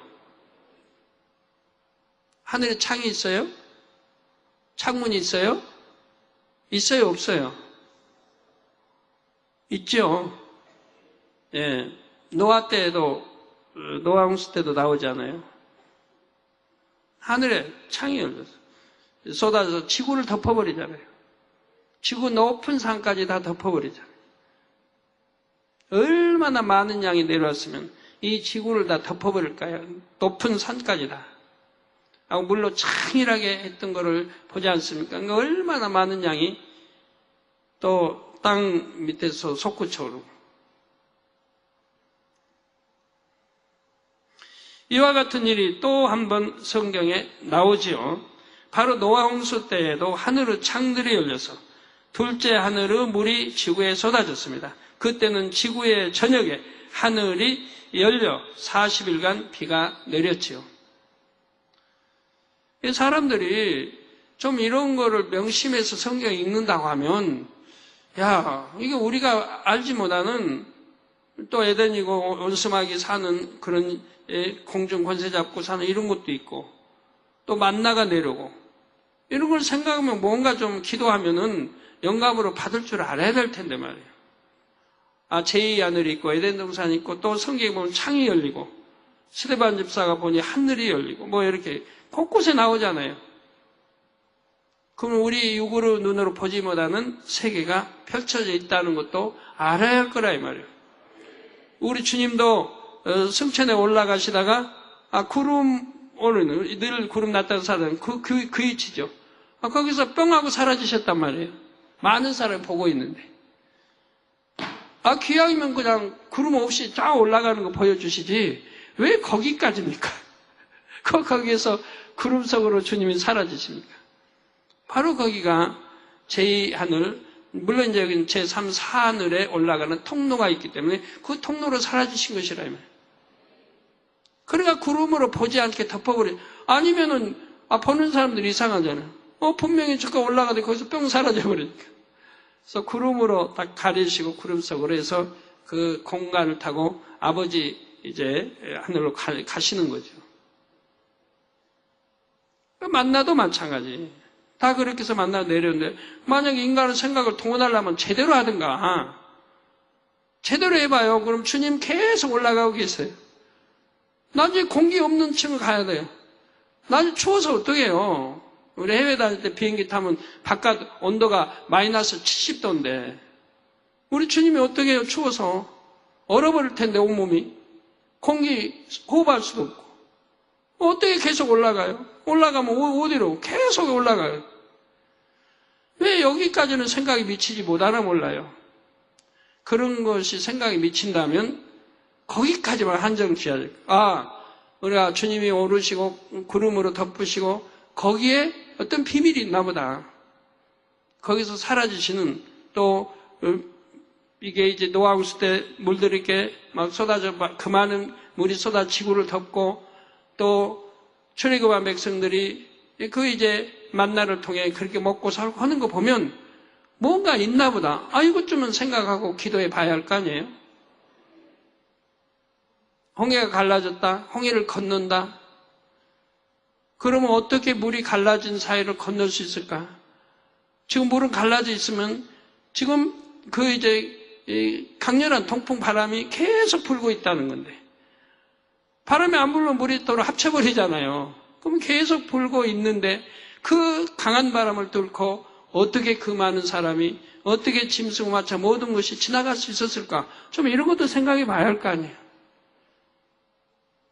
하늘에 창이 있어요? 창문이 있어요? 있어요, 없어요? 있죠. 예. 노아 홍수 때도 나오잖아요. 하늘에 창이 열려서 쏟아져서 지구를 덮어버리잖아요. 지구 높은 산까지 다 덮어버리잖아요. 얼마나 많은 양이 내려왔으면 이 지구를 다 덮어버릴까요? 높은 산까지 다. 물로 창일하게 했던 것을 보지 않습니까? 그러니까 얼마나 많은 양이 또 땅 밑에서 솟구쳐 오르고. 이와 같은 일이 또 한 번 성경에 나오지요. 바로 노아 홍수 때에도 하늘의 창들이 열려서 둘째 하늘의 물이 지구에 쏟아졌습니다. 그때는 지구의 저녁에 하늘이 열려 40일간 비가 내렸지요. 사람들이 좀 이런 거를 명심해서 성경 읽는다고 하면 야, 이게 우리가 알지 못하는 또 에덴이고 원수막이 사는 그런 공중 권세 잡고 사는 이런 것도 있고 또 만나가 내려오고 이런 걸 생각하면 뭔가 좀 기도하면은 영감으로 받을 줄 알아야 될 텐데 말이에요. 제2 하늘이 있고 에덴 동산이 있고 또 성경에 보면 창이 열리고 스데반 집사가 보니 하늘이 열리고 뭐 이렇게 곳곳에 나오잖아요. 그러면 우리 육으로 눈으로 보지 못하는 세계가 펼쳐져 있다는 것도 알아야 할 거라 이 말이에요. 우리 주님도 승천에 올라가시다가 구름 오르는 늘 구름 났다는 사람 그 위치죠. 거기서 뿅하고 사라지셨단 말이에요. 많은 사람이 보고 있는데 기왕이면 그냥 구름 없이 쫙 올라가는 거 보여주시지 왜 거기까지입니까? 거기에서 구름 속으로 주님이 사라지십니까? 바로 거기가 제2 하늘 물론 이제 여기는 제3 사하늘에 올라가는 통로가 있기 때문에 그 통로로 사라지신 것이라 이 말이에요. 그러니까 구름으로 보지 않게 덮어버려. 아니면은 보는 사람들이 이상하잖아요. 분명히 저가 올라가도 거기서 뿅 사라져버리니까. 그래서 구름으로 딱 가리시고 구름 속으로 해서 그 공간을 타고 아버지 이제 하늘로 가시는 거죠. 만나도 마찬가지. 다 그렇게 해서 만나 내렸는데, 만약에 인간의 생각을 동원하려면 제대로 하든가. 제대로 해봐요. 그럼 주님 계속 올라가고 계세요. 나중에 공기 없는 층을 가야 돼요. 나중에 추워서 어떻게 해요? 우리 해외 다닐 때 비행기 타면 바깥 온도가 마이너스 70도인데, 우리 주님이 어떻게 해요? 추워서. 얼어버릴 텐데, 온몸이. 공기 호흡할 수도 없고. 어떻게 계속 올라가요? 올라가면 어디로? 계속 올라가요. 왜 여기까지는 생각이 미치지 못하나 몰라요. 그런 것이 생각이 미친다면 거기까지만 한정 지어야 돼요. 우리가 주님이 오르시고 구름으로 덮으시고 거기에 어떤 비밀이 있나 보다. 거기서 사라지시는 또 이게 이제 노아우스 때 물들이 이렇게 막 쏟아져 그 많은 물이 쏟아 지구를 덮고 또 출애굽한 백성들이 그 이제 만나를 통해 그렇게 먹고 살고 하는 거 보면 뭔가 있나 보다. 이것 좀은 생각하고 기도해 봐야 할 거 아니에요? 홍해가 갈라졌다. 홍해를 건넌다. 그러면 어떻게 물이 갈라진 사이를 건널 수 있을까? 지금 물은 갈라져 있으면 지금 그 이제 강렬한 동풍 바람이 계속 불고 있다는 건데 바람이 안 불면 물이 또 합쳐버리잖아요. 그럼 계속 불고 있는데 그 강한 바람을 뚫고 어떻게 그 많은 사람이 어떻게 짐승 마차 모든 것이 지나갈 수 있었을까? 좀 이런 것도 생각해 봐야 할 거 아니에요.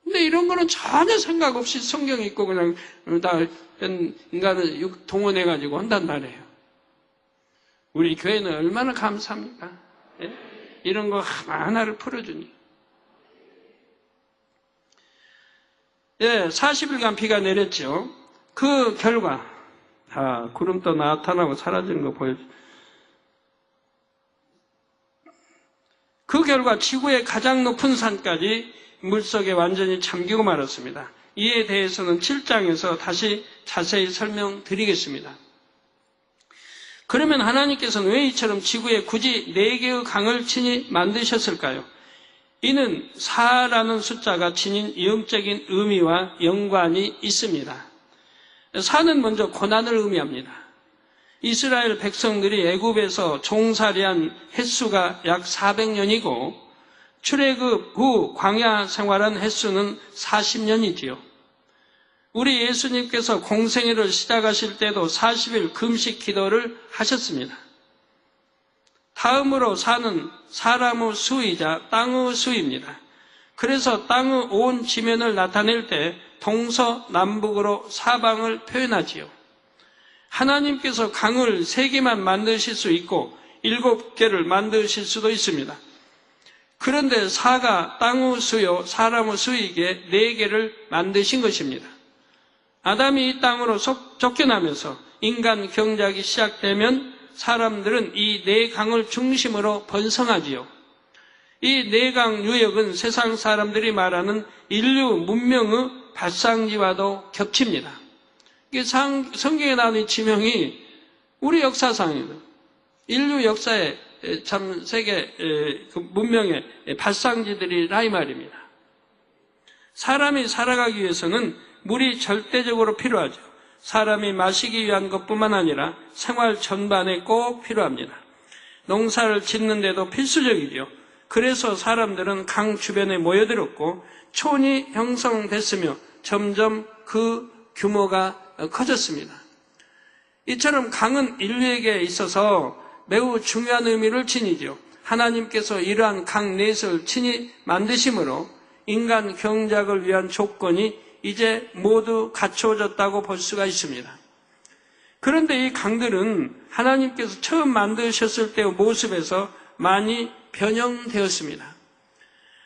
근데 이런 거는 전혀 생각 없이 성경 읽고 그냥 다 인간을 동원해가지고 한단 말이에요. 우리 교회는 얼마나 감사합니까? 예? 이런 거 하나하나를 풀어주니. 예, 40일간 비가 내렸죠. 그 결과, 구름도 나타나고 사라지는 거 보여줘. 그 결과 지구의 가장 높은 산까지 물속에 완전히 잠기고 말았습니다. 이에 대해서는 7장에서 다시 자세히 설명드리겠습니다. 그러면 하나님께서는 왜 이처럼 지구에 굳이 4개의 강을 친히 만드셨을까요? 이는 4라는 숫자가 지닌 영적인 의미와 연관이 있습니다. 4는 먼저 고난을 의미합니다. 이스라엘 백성들이 애굽에서 종살이한 횟수가 약 400년이고 출애굽 후 광야 생활한 횟수는 40년이지요. 우리 예수님께서 공생애를 시작하실 때도 40일 금식 기도를 하셨습니다. 다음으로 4는 사람의 수이자 땅의 수입니다. 그래서 땅의 온 지면을 나타낼 때 동서남북으로 사방을 표현하지요. 하나님께서 강을 3개만 만드실 수 있고 7개를 만드실 수도 있습니다. 그런데 4가 땅의 수요 사람의 수이기에 4개를 만드신 것입니다. 아담이 이 땅으로 쫓겨나면서 인간 경작이 시작되면 사람들은 이 4강을 중심으로 번성하지요. 이 4강 유역은 세상 사람들이 말하는 인류 문명의 발상지와도 겹칩니다. 이게 성경에 나오는 지명이 우리 역사상입니다. 인류 역사의 참 세계 문명의 발상지들이라 이 말입니다. 사람이 살아가기 위해서는 물이 절대적으로 필요하죠. 사람이 마시기 위한 것뿐만 아니라 생활 전반에 꼭 필요합니다. 농사를 짓는데도 필수적이죠. 그래서 사람들은 강 주변에 모여들었고 촌이 형성됐으며 점점 그 규모가 커졌습니다. 이처럼 강은 인류에게 있어서 매우 중요한 의미를 지니죠. 하나님께서 이러한 강 넷을 친히 만드심으로 인간 경작을 위한 조건이 이제 모두 갖춰졌다고 볼 수가 있습니다. 그런데 이 강들은 하나님께서 처음 만드셨을 때의 모습에서 많이 변형되었습니다.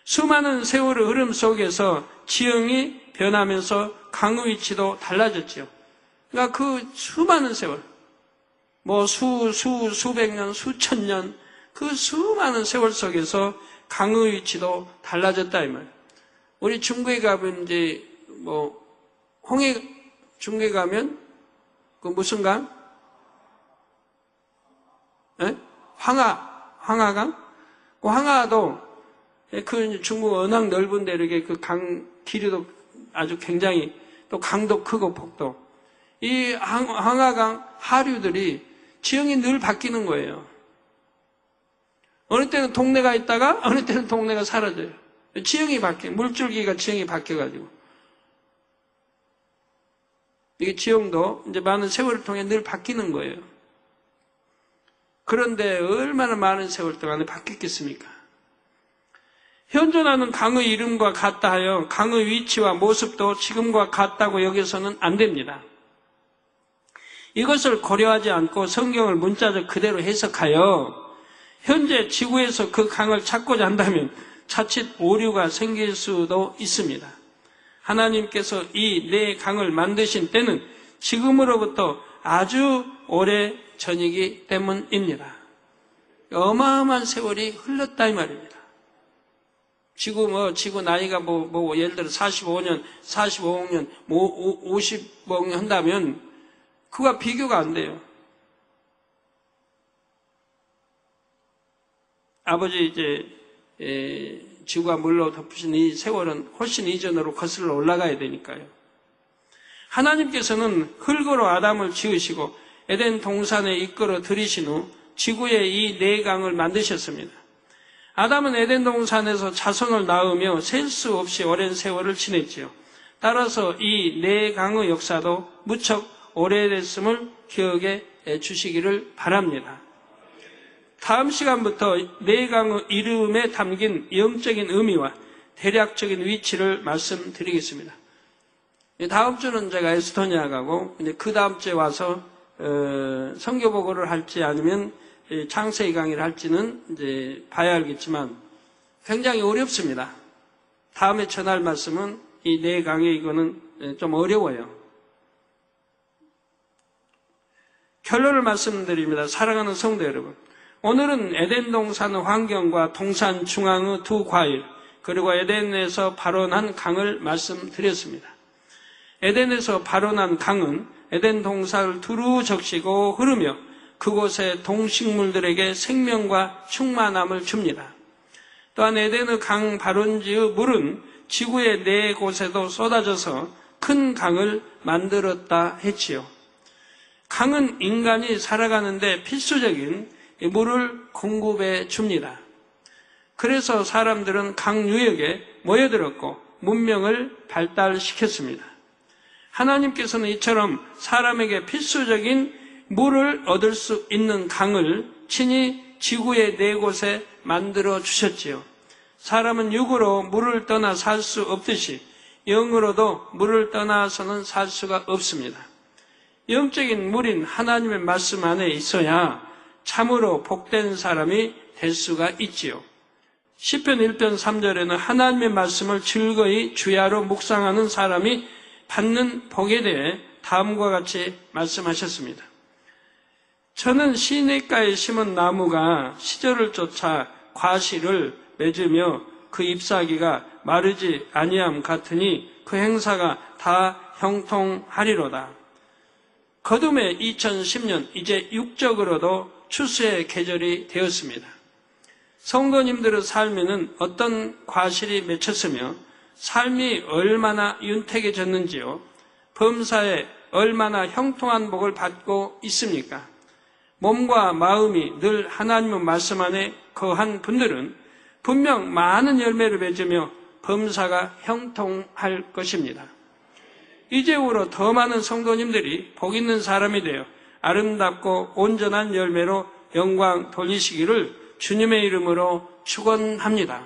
수많은 세월의 흐름 속에서 지형이 변하면서 강의 위치도 달라졌죠. 그러니까 그 수많은 세월, 수백 년, 수천 년, 그 수많은 세월 속에서 강의 위치도 달라졌다, 이 말이에요. 우리 중국에 가면 이제, 중국에 가면, 그 무슨 강? 예? 황하강? 그 황하도, 그 중국 워낙 넓은데 이렇게 그 강 길이도 아주 굉장히 또 강도 크고 폭도. 이 황하강 하류들이 지형이 늘 바뀌는 거예요. 어느 때는 동네가 있다가 어느 때는 동네가 사라져요. 지형이 바뀌어요. 물줄기가 지형이 바뀌어가지고. 이게 지형도 이제 많은 세월을 통해 늘 바뀌는 거예요. 그런데 얼마나 많은 세월 동안에 바뀌었겠습니까? 현존하는 강의 이름과 같다 하여 강의 위치와 모습도 지금과 같다고 여겨서는 안 됩니다. 이것을 고려하지 않고 성경을 문자적 그대로 해석하여 현재 지구에서 그 강을 찾고자 한다면 자칫 오류가 생길 수도 있습니다. 하나님께서 이 네 강을 만드신 때는 지금으로부터 아주 오래 전이기 때문입니다. 어마어마한 세월이 흘렀다 이 말입니다. 지구 나이가 예를 들어 45년, 45억 년, 50억 년 한다면 그가 비교가 안 돼요. 아버지 지구가 물로 덮으신 이 세월은 훨씬 이전으로 거슬러 올라가야 되니까요. 하나님께서는 흙으로 아담을 지으시고 에덴 동산에 이끌어 들이신 후 지구에 이 네 강을 만드셨습니다. 아담은 에덴 동산에서 자손을 낳으며 셀 수 없이 오랜 세월을 지냈지요. 따라서 이 네 강의 역사도 무척 오래됐음을 기억해 주시기를 바랍니다. 다음 시간부터 네 강의 이름에 담긴 영적인 의미와 대략적인 위치를 말씀드리겠습니다. 다음 주는 제가 에스토니아 가고 그 다음 주에 와서 선교 보고를 할지 아니면 창세기 강의를 할지는 이제 봐야 알겠지만 굉장히 어렵습니다. 다음에 전할 말씀은 이 네 강의 이거는 좀 어려워요. 결론을 말씀드립니다. 사랑하는 성도 여러분. 오늘은 에덴 동산 환경과 동산 중앙의 두 과일 그리고 에덴에서 발원한 강을 말씀드렸습니다. 에덴에서 발원한 강은 에덴 동산을 두루 적시고 흐르며 그곳의 동식물들에게 생명과 충만함을 줍니다. 또한 에덴의 강 발원지의 물은 지구의 네 곳에도 쏟아져서 큰 강을 만들었다 했지요. 강은 인간이 살아가는데 필수적인 물을 공급해 줍니다. 그래서 사람들은 강 유역에 모여들었고 문명을 발달시켰습니다. 하나님께서는 이처럼 사람에게 필수적인 물을 얻을 수 있는 강을 친히 지구의 네 곳에 만들어 주셨지요. 사람은 육으로 물을 떠나 살 수 없듯이 영으로도 물을 떠나서는 살 수가 없습니다. 영적인 물인 하나님의 말씀 안에 있어야 참으로 복된 사람이 될 수가 있지요. 시편 1편 3절에는 하나님의 말씀을 즐거이 주야로 묵상하는 사람이 받는 복에 대해 다음과 같이 말씀하셨습니다. 저는 시냇가에 심은 나무가 시절을 쫓아 과실을 맺으며 그 잎사귀가 마르지 아니함 같으니 그 행사가 다 형통하리로다. 거듭의 2010년 이제 육적으로도 추수의 계절이 되었습니다. 성도님들의 삶에는 어떤 과실이 맺혔으며 삶이 얼마나 윤택해졌는지요. 범사에 얼마나 형통한 복을 받고 있습니까? 몸과 마음이 늘 하나님의 말씀 안에 거한 분들은 분명 많은 열매를 맺으며 범사가 형통할 것입니다. 이제후로 더 많은 성도님들이 복 있는 사람이 되어 아름답고 온전한 열매로 영광 돌리시기를 주님의 이름으로 축원합니다.